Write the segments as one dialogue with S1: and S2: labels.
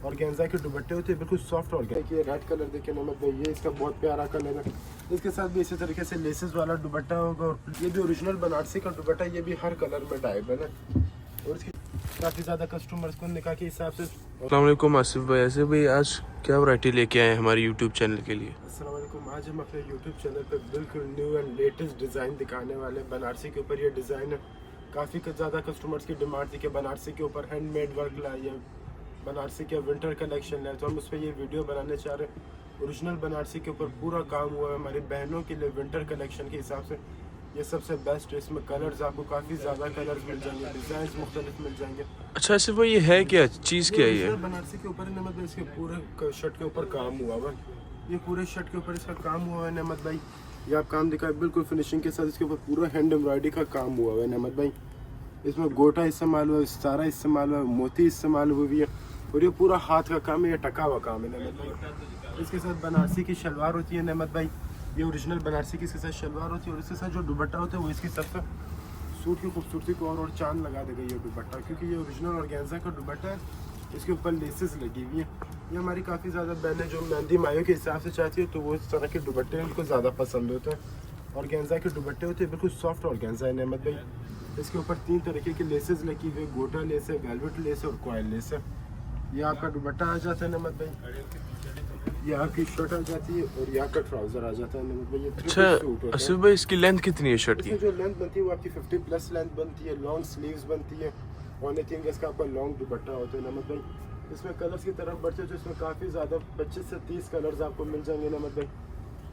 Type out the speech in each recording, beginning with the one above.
S1: Organza के दुपट्टे होते हैं बिल्कुल सॉफ्ट ऑर्गेन्जा। ये रेड कलर देखे नमक भाई, ये इसका बहुत प्यारा कलर है। इसके साथ भी इसी तरीके से लेसेस वाला दुपट्टा होगा। और ये भी ओरिजिनल बनारसी का दुपट्टा, ये भी हर कलर में टाइप है ना। और इसकी काफ़ी ज़्यादा कस्टमर्स को निकाह के हिसाब से।
S2: अस्सलाम वालेकुम आसिफ भाई। ऐसे भाई आज क्या वैरायटी लेके आए हैं हमारे यूट्यूब चैनल के लिए?
S1: अस्सलाम वालेकुम। आज हम अपने यूट्यूब चैनल पर बिल्कुल न्यू एंड लेटेस्ट डिज़ाइन दिखाने वाले हैं। बनारसी के ऊपर ये डिज़ाइन है, काफ़ी ज़्यादा कस्टमर्स की डिमांड थी कि बनारसी के ऊपर हैंडमेड वर्क लाइए, बनारसी के विंटर कलेक्शन है। तो हम उस पर ये वीडियो बनाने चाह रहे हैं। ओरिजिनल बनारसी के ऊपर पूरा काम हुआ है हमारी बहनों के लिए विंटर कलेक्शन के हिसाब से। ये सबसे बेस्ट है। इसमें कलर्स आपको काफ़ी ज़्यादा कलर्स मिल जाएंगे, डिज़ाइन मुख्तलिफ मिल जाएंगे।
S2: अच्छा आसिफ भाई ये है क्या चीज़, क्या है ये?
S1: बनारसी के ऊपर नमत भाई, इसके पूरे शर्ट के ऊपर काम हुआ हुआ है। ये पूरे शर्ट के ऊपर इसका काम हुआ है नमत भाई। ये आप काम दिखाए बिल्कुल फिनिशिंग के साथ। इसके ऊपर पूरा हैंड एम्ब्रॉयडरी का काम हुआ हुआ है नमत भाई। इसमें गोटा इस्तेमाल हुआ है, सितारा इस्तेमाल हुआ है, मोती इस्तेमाल हुई है। और ये पूरा हाथ का काम है, ये टका हुआ काम है नमत भाई। इसके साथ बनारसी की शलवार होती है नमत भाई। ये ओरिजिनल बनारसी की इसके साथ शलवार होती है। और इसके साथ जो दुपट्टा होता है वो इसकी सबसे सूट की खूबसूरती को और चांद लगा देगा ये दुपट्टा, क्योंकि ये ओरिजिनल ऑर्गेन्जा का दुपट्टा है। इसके ऊपर लेसेस लगी हुई है। ये हमारी काफ़ी ज़्यादा बहनें जो मेहंदी मायों के हिसाब से चाहती है तो वो इस तरह के दुपट्टे उनको ज़्यादा पसंद होते हैं। ऑर्गेन्जा के दुपट्टे होते हैं बिल्कुल सॉफ्ट ऑर्गेन्जा है नमत भाई। इसके ऊपर 3 तरीके की लेसेस लगी हुई है, गोटा लेस है, वेलवेट लेस है और कॉयल लेस है। ये आपका दुपट्टा आ जाता है नमत भाई, ये आपकी शर्ट आ जाती है और ये आपका ट्राउजर आ जाता है नमत भाई। ये
S2: अच्छा आसिफ भाई इसकी लेंथ कितनी है शर्ट की?
S1: जो लेंथ बनती है वो आपकी 50+ लेंथ बनती है। लॉन्ग स्लीव्स बनती है। पौने 3 गज का आपका लॉन्ग दुपट्टा होता है नमत भाई। इसमें कलर्स की तरफ बढ़ते हैं तो इसमें काफ़ी ज़्यादा 25 से 30 कलर्स आपको मिल जाएंगे नमत भाई।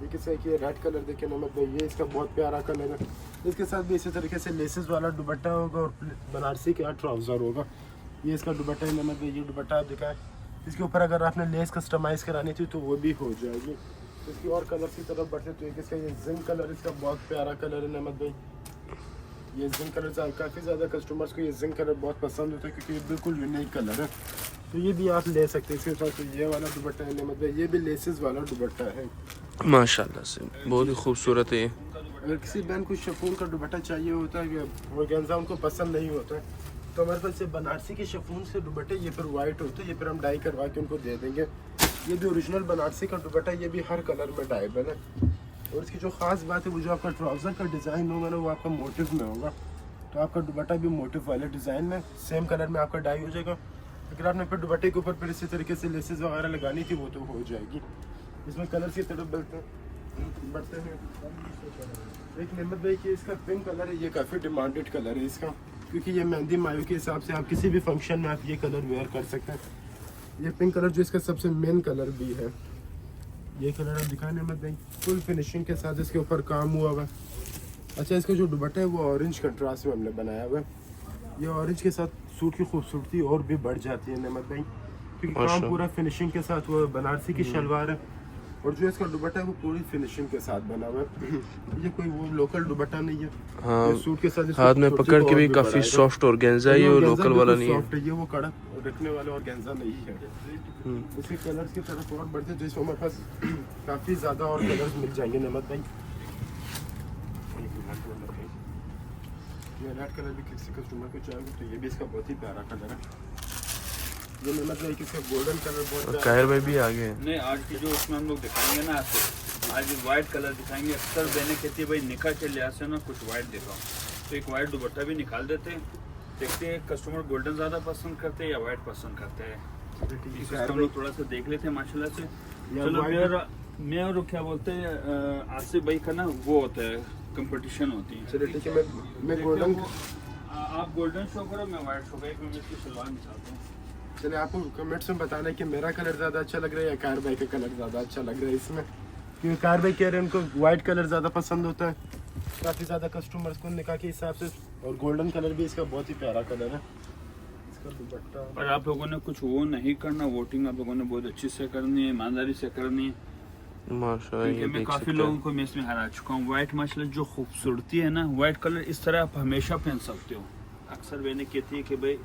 S1: ये किसका कि रेड कलर देखे नमत भाई, ये इसका बहुत प्यारा कलर है। इसके साथ भी इसी तरीके से लेसेस वाला दुपट्टा होगा और बनारसी का ट्राउज़र होगा। ये इसका दुपट्टा है नमत भाई। ये दुपट्टा आप दिखाएं, इसके ऊपर अगर आपने लेस कस्टमाइज़ करानी थी तो वो भी हो जाएगी। इसकी और कलर्स की तरफ बढ़ते तो इसका ये जिंक कलर, इसका बहुत प्यारा कलर है नमत भाई। ये जिंक कलर काफ़ी ज़्यादा कस्टमर्स को ये जिंक कलर बहुत पसंद होता है क्योंकि ये बिल्कुल यूनिक कलर है। तो ये भी आप ले सकते हैं। इसके साथ तो ये वाला दुपट्टा है नमत भाई, ये भी लेसेस वाला दुपट्टा है
S2: माशाल्लाह से बहुत ही खूबसूरत है।
S1: अगर किसी बहन को शिफॉन का दुपट्टा चाहिए होता है, ऑर्गेन्जा उनको पसंद नहीं होता है, तो हमारे पास से बनारसी के शिफॉन से दुपट्टे ये फिर वाइट होते हैं, ये फिर हम डाई करवा के उनको दे देंगे। ये भी ओरिजिनल बनारसी का दुपट्टा, ये भी हर कलर में टाइप है ना। और इसकी जो ख़ास बात है वो जो आपका ट्राउज़र का डिज़ाइन होगा ना वो आपका मोटिव में होगा। तो आपका दुपट्टा भी मोटिव वाले डिज़ाइन में सेम कलर में आपका डाई हो जाएगा। अगर आपने फिर दुपट्टे के ऊपर फिर इसी तरीके से लेसेस वगैरह लगानी थी वो तो हो जाएगी। इसमें कलर्स की तरफ बढ़ते हैं। एक नंबर भाई कि इसका पिंक कलर है, ये काफ़ी डिमांडेड कलर है इसका, क्योंकि ये मेहंदी मायों के हिसाब से आप किसी भी फंक्शन में आप ये कलर वेयर कर सकते हैं। ये पिंक कलर जो इसका सबसे मेन कलर भी है, ये कलर आप दिखाने मत भाई। फुल फिनिशिंग के साथ इसके ऊपर काम हुआ हुआ है। अच्छा इसका जो दुपट्टा है वो ऑरेंज कंट्रास्ट में हमने बनाया हुआ है। ये ऑरेंज के साथ सूट की खूबसूरती और भी बढ़ जाती है नमत भाई, क्योंकि काम पूरा फिनिशिंग के साथ वो बनारसी की शलवार है। और जो इसका दुपट्टा है वो पूरी फिनिशिंग के साथ बना हुआ है। ये कोई वो लोकल दुपट्टा नहीं है।
S2: हाँ,
S1: ये सूट के साथ
S2: हाथ में पकड़ के भी काफी सॉफ्ट ऑर्गेन्जा है, ये लोकल वाला नहीं है।
S1: ये वो कड़क रखने वाला ऑर्गेन्जा नहीं है। इसके कलर्स की तरफ और बढ़ते तो इसमें हमारे पास काफ़ी ज़्यादा और कलर्स मिल जाएंगे नमत भाई। ये रेड कलर भी किसी कस्टमर को चाहिए तो ये भी इसका बहुत ही प्यारा कलर है। ये नमत भाई किसका गोल्डन कलर बहुत
S2: कायर भाई भी आ गए हैं।
S3: नहीं आज की जो उसमें हम लोग दिखाएंगे ना आज वाइट कलर दिखाएंगे। अक्सर बहनें कहती है भाई निकाह के लिहाज से ना कुछ वाइट दिखाओ, तो एक वाइट दुपट्टा भी निकाल देते हैं। देखते हैं कस्टमर गोल्डन ज़्यादा पसंद करते हैं या वाइट पसंद करते हैं। हम लोग थोड़ा सा देख लेते हैं माशाल्लाह से। चलो मैं और क्या बोलते हैं आसिफ भाई का ना वो होता है कंपटीशन होती है।
S1: चलिए ठीक है, मैं गोल्डन
S3: आप गोल्डन शो करो, मैं वाइट शो करो। मैं इसकी सलवार निकालता हूँ।
S1: चलिए आपको कमेंट्स में बताना है कि मेरा कलर ज़्यादा अच्छा लग रहा है या कार भाई का कलर ज़्यादा अच्छा लग रहा है इसमें, क्योंकि कार भाई कह रहे हैं उनको वाइट कलर ज़्यादा पसंद होता है काफ़ी ज़्यादा कस्टमर्स को निकाह के हिसाब से। और गोल्डन कलर भी इसका बहुत ही प्यारा कलर है इसका दुपट्टा।
S3: पर आप लोगों ने कुछ वो नहीं करना, वोटिंग आप लोगों ने बहुत अच्छी से करनी है, ईमानदारी से करनी है।
S2: माशाल्लाह
S3: मैं काफ़ी लोगों को मैं इसमें हरा चुका हूँ। वाइट माशाल्लाह जो खूबसूरती है ना, वाइट कलर इस तरह आप हमेशा पहन सकते हो। अक्सर मैंने कहती है कि भाई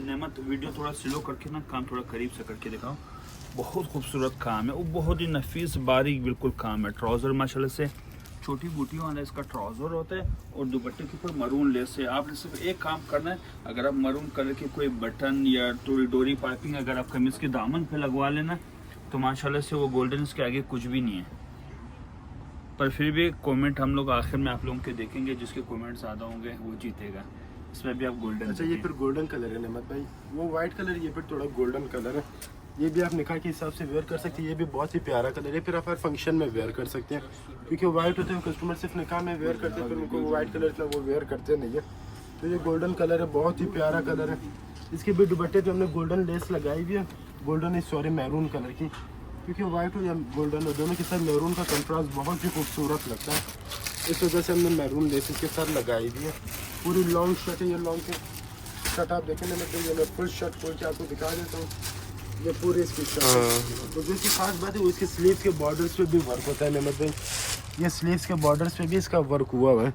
S3: नेमत वीडियो थोड़ा स्लो करके ना काम थोड़ा करीब से करके दिखाओ। बहुत खूबसूरत काम है, वो बहुत ही नफीस बारीक बिल्कुल काम है। ट्राउज़र माशाल्लाह से छोटी बूटियों वाला इसका ट्राउजर होता है और दुपट्टे के ऊपर मरून लेस है। आपने सिर्फ एक काम करना है, अगर आप मरून कलर के कोई बटन या थोड़ी डोरी पाइपिंग अगर आप कमीज के दामन पे लगवा लेना तो माशाल्लाह से वो गोल्डन इसके आगे कुछ भी नहीं है। पर फिर भी कमेंट हम लोग आखिर में आप लोगों के देखेंगे, जिसके कमेंट ज़्यादा होंगे वो जीतेगा। इसमें भी आप गोल्डन।
S1: अच्छा ये फिर गोल्डन कलर है नमत भाई, वो वाइट कलर, ये फिर थोड़ा गोल्डन कलर है। ये भी आप निकाह के हिसाब से वेयर कर सकते हैं, ये भी बहुत ही प्यारा कलर है। फिर आप हर फंक्शन में वेयर कर सकते हैं, क्योंकि वाइट होते हैं कस्टमर सिर्फ निकाह में वेयर करते हैं, फिर उनको वाइट कलर इतना वो वेयर करते नहीं है। तो ये गोल्डन कलर है, बहुत ही प्यारा कलर है। इसके भी दुपट्टे पे हमने गोल्डन लेस लगाई हुई है, गोल्डन सॉरी मैरून कलर की, क्योंकि वाइट हो या गोल्डन हो दोनों के साथ मैरून का कंट्रास्ट बहुत ही खूबसूरत लगता है, इस वजह से हमने मैरून लेस इसके साथ लगाई हुई है। पूरी लॉन्ग शर्ट है, ये लॉन्ग के शर्ट आप देखें ना, मतलब ये मैं फुल शर्ट खोल के आपको दिखा देता हूँ। ये पूरी इसकी शर्ट है। तो जो इसकी खास बात है वो इसके स्लीव के बॉर्डर्स पे भी वर्क होता है नमत भाई, ये स्लीव्स के बॉर्डर्स पे भी इसका वर्क हुआ हुआ है।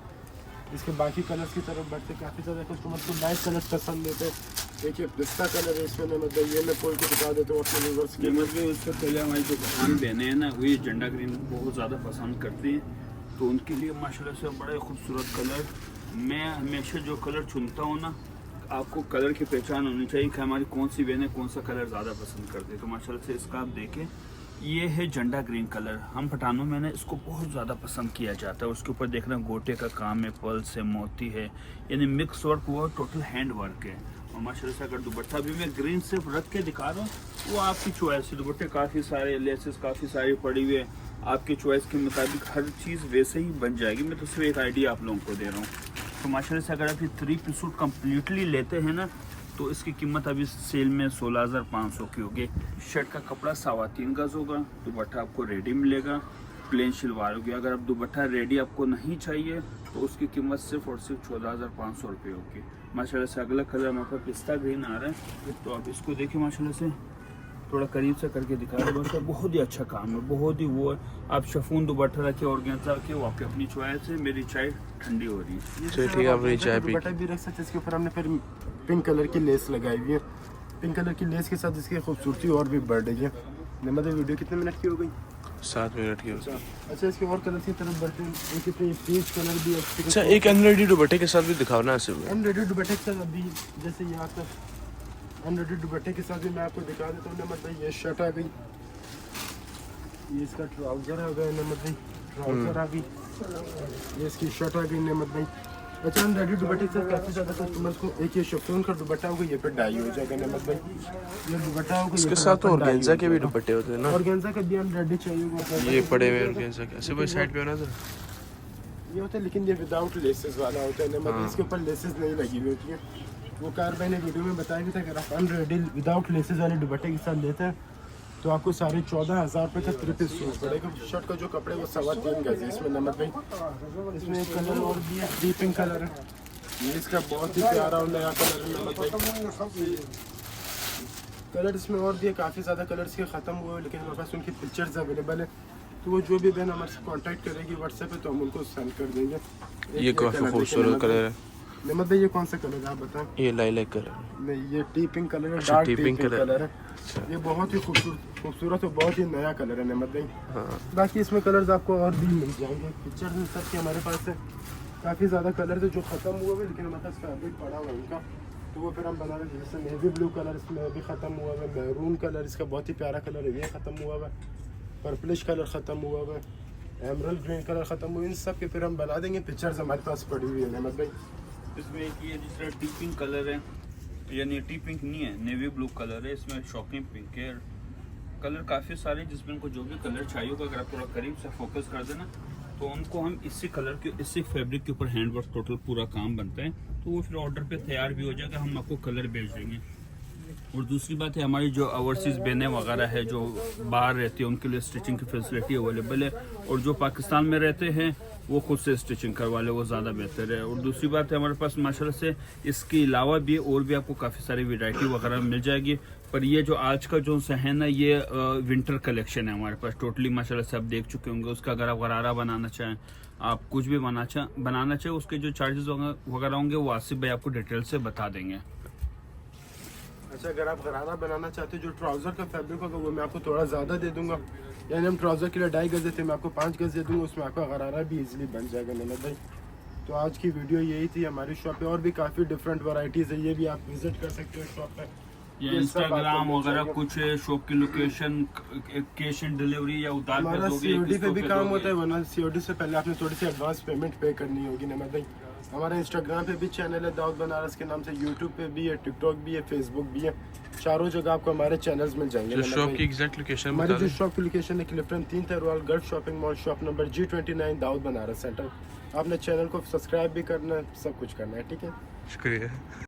S1: इसके बाकी कलर्स की तरफ बढ़ते काफ़ी ज़्यादा कस्टमर को लाइट कलर पसंद होते हैं। देखिए पिस्ता कलर है इसमें नमत भाई, ये मैं खोल के दिखा देता हूँ अपने व्यूअर्स के।
S3: नमत भाई उससे पहले हमारी जो बहन बहनें हैं ना, वो ये झंडा ग्रीन बहुत ज़्यादा पसंद करती हैं, तो उनके लिए माशाल्लाह से बड़ा खूबसूरत कलर। मैं हमेशा जो कलर चुनता हूँ ना, आपको कलर की पहचान होनी चाहिए कि हमारी कौन सी बहनें कौन सा कलर ज़्यादा पसंद करते हैं। तो माशाल्लाह से इसका आप देखें, ये है झंडा ग्रीन कलर। हम पठानों में ना इसको बहुत ज़्यादा पसंद किया जाता है। उसके ऊपर देखना गोटे का काम है, पर्ल्स है, मोती है, यानी मिक्स वर्क हुआ, टोटल हैंड वर्क है। और माशाल्लाह से अगर दुपट्टा भी मैं ग्रीन सिर्फ रख के दिखा रहा हूँ, वो आपकी चॉइस है। दुपट्टे काफ़ी सारे, लेसेस काफ़ी सारी पड़ी हुई है, आपकी चॉइस के मुताबिक हर चीज़ वैसे ही बन जाएगी। मैं तो सिर्फ एक आइडिया आप लोगों को दे रहा हूँ। तो माशाल्लाह से अगर आप ये 3 पीस सूट कम्प्लीटली लेते हैं ना, तो इसकी कीमत अभी सेल में 16,500 की होगी। शर्ट का कपड़ा 3.25 गज होगा, दुपट्टा आपको रेडी मिलेगा, प्लेन शलवार होगी। अगर आप दुपट्टा रेडी आपको नहीं चाहिए तो उसकी कीमत सिर्फ और सिर्फ 14,500 रुपये होगी। माशाल्लाह से अगला कलर हमारे पास पिस्ता ग्रीन आ रहा है, तो आप इसको देखिए, माशाल्लाह से थोड़ा करीब से करके दिखा रहे हैं। बहुत ही अच्छा काम है, बहुत ही वो है। आप शफून दुपट्टा रखे और गेंजा रखे, वो आपकी अपनी चॉइस है। मेरी चाय ठंडी हो रही है।
S2: चलिए ठीक है, अपनी चाय पी।
S1: दुपट्टा भी रख सकते हैं। इसके ऊपर हमने फिर पिंक कलर की लेस लगाई हुई है, पिंक कलर की लेस के साथ इसकी खूबसूरती और भी बढ़ रही है। मतलब वीडियो कितने मिनट की हो गई?
S2: 7 मिनट की।
S1: अच्छा इसके और कलर की तरफ बढ़ते हैं, एक पीच कलर भी है।
S2: अच्छा एक अनरेडी दुपट्टे के साथ भी दिखाओ ना ऐसे में।
S1: अनरेडी दुपट्टे के साथ अभी जैसे यहाँ पर अनरेडी दुपट्टे के साथ भी मैं आपको दिखा देता हूँ। नमत भाई ये शर्ट आ गई, ये इसका ट्राउजर आ गया नमत भाई, ट्राउजर आ गई, ये इसकी शर्ट आ गई नमत भाई। अच्छा अनरेडी दुपट्टे के साथ काफ़ी ज़्यादा कस्टमर्स को एक ये शिफॉन का दुपट्टा होगा, ये पे डाई हो जाएगा नमत भाई। ये दुपट्टा होगा,
S2: इसके साथ तो ऑर्गेन्जा के भी दुपट्टे होते हैं ना,
S1: ऑर्गेन्जा का भी अनरेडी चाहिए होगा।
S2: ये पड़े हुए ऑर्गेन्जा के ऐसे भाई साइड पे होना था
S1: ये होता है, लेकिन ये विदाउट लेसेस वाला होता है नमत भाई, इसके ऊपर लेसेस नहीं लगी हुई होती है। वो कार भाई ने वीडियो में बताया भी था, अगर आप अनरेडी विदाउट लेसेस वाले दुपट्टे के साथ लेते हैं तो आपको 14,500 रुपये का 3 पीस सूट पड़ेगा। शर्ट का जो कपड़े वो 3.25 गज है इसमें नमक भाई। इसमें एक कलर और भी है, डीपिंग कलर है, ये इसका बहुत ही प्यारा और नया कलर है नमक भाई। कलर इसमें और भी है, काफ़ी ज़्यादा कलर्स के ख़त्म हुए हैं, लेकिन हमारे पास उनकी पिक्चर्स अवेलेबल है। तो वो जो भी बहन हमारे से कॉन्टैक्ट करेगी व्हाट्सएप पे, तो हम उनको सेंड कर देंगे।
S2: ये काफ़ी खूबसूरत कलर है।
S1: नमत भाई ये कौन सा कलर है आप बताएं?
S2: ये लाइलैक कलर।
S1: नहीं ये टी पिंक कलर है,
S2: अच्छा,
S1: dark
S2: T
S1: T
S2: pink
S1: pink
S2: colour.
S1: Colour है। ये बहुत ही खूबसूरत और बहुत ही नया कलर है नमत भाई।
S2: हाँ
S1: बाकी इसमें कलर्स आपको और भी मिल जाएंगे, पिक्चर्स इन सब के हमारे पास है। काफ़ी ज़्यादा कलर है जो ख़त्म हुआ है, लेकिन हमारे पास फैब्रिक पड़ा हुआ है उनका, तो वो फिर हम बना रहे हैं। जैसे नेवी ब्लू कलर इसमें अभी ख़त्म हुआ है, मैरून कलर इसका बहुत ही प्यारा कलर है, ये ख़त्म हुआ है, पर्पलिश कलर ख़त्म हुआ है, एमरल्ड ग्रीन कलर ख़त्म हुआ है। इन सब के फिर हम बना देंगे, पिक्चर्स हमारे पास पड़ी हुई है नमत भाई।
S3: इसमें एक ये जिस तरह टी पिंक कलर है, यानी टी पिंक नहीं है, नेवी ब्लू कलर है, इसमें शॉकिंग पिंक है। कलर काफ़ी सारे, जिसमें उनको जो भी कलर चाहिए होगा, अगर आप थोड़ा करीब से फोकस कर देना तो उनको हम इसी कलर के, इसी फैब्रिक के ऊपर हैंड वर्क टोटल पूरा काम बनता है, तो वो फिर ऑर्डर पे तैयार भी हो जाएगा, हम आपको कलर भेज देंगे। और दूसरी बात है, हमारी जो ओवरसीज़ बहनें वगैरह है जो बाहर रहती है, उनके लिए स्टिचिंग की फैसिलिटी अवेलेबल है, और जो पाकिस्तान में रहते हैं वो खुद से स्टिचिंग करवा ले, वो ज़्यादा बेहतर है। और दूसरी बात है, हमारे पास माशाल्लाह से इसके अलावा भी और भी आपको काफ़ी सारी वैरायटी वगैरह मिल जाएगी। पर ये जो आज का जो है ना, ये विंटर कलेक्शन है हमारे पास टोटली, माशाल्लाह से आप देख चुके होंगे। उसका अगर आप गरारा बनाना चाहें, आप कुछ भी बनाना चाहें, उसके जो चार्जेस वगैरह होंगे वो आसिफ भाई आपको डिटेल से बता देंगे।
S1: अच्छा, अगर आप गरारा बनाना चाहते हो, जो ट्राउज़र का फैब्रिक होगा वो मैं आपको थोड़ा ज़्यादा दे दूंगा। यानी हम ट्राउज़र के लिए 2.5 गज देते हैं, मैं आपको 5 गज दे दूंगा, उसमें आपका गरारा भी इजीली बन जाएगा नमद भाई। तो आज की वीडियो यही थी। हमारी शॉप पे और भी काफ़ी डिफरेंट वैरायटीज़ है, ये भी आप विजिट कर सकते हो शॉप पे।
S3: या
S1: ये सब
S3: इंस्टाग्राम
S1: आपको मिल
S3: वगैरह
S1: जाएगा।
S3: कुछ है, शॉप की लोकेशन, कैश ऑन डिलीवरी या उधार पे
S1: हमारा
S3: दोगे,
S1: सीओडी
S3: किस्तों
S1: पे भी
S3: पे
S1: काम
S3: दोगे?
S1: होता है, वरना सीओडी से पहले आपने थोड़ी सी एडवांस पेमेंट पे करनी होगी नमद भाई। हमारा इंस्टाग्राम पे भी चैनल है दाऊद बनारस के नाम से, यूट्यूब पे भी है, टिकटॉक भी है, फेसबुक भी है। चारों जगह आपको हमारे चैनल्स मिल जाएंगे
S2: जो
S1: नमद
S2: शॉप
S1: भाई।
S2: की एग्जैक्ट लोकेशन
S1: हमारी
S2: बता
S1: जो
S2: दें।
S1: शॉप की लोकेशन है क्लिफ्टन 3 थरवाल Gulf shopping mall, shop number G29, Daud Banaras centre. आपने चैनल को सब्सक्राइब भी करना है, सब कुछ करना है, ठीक है।
S2: शुक्रिया।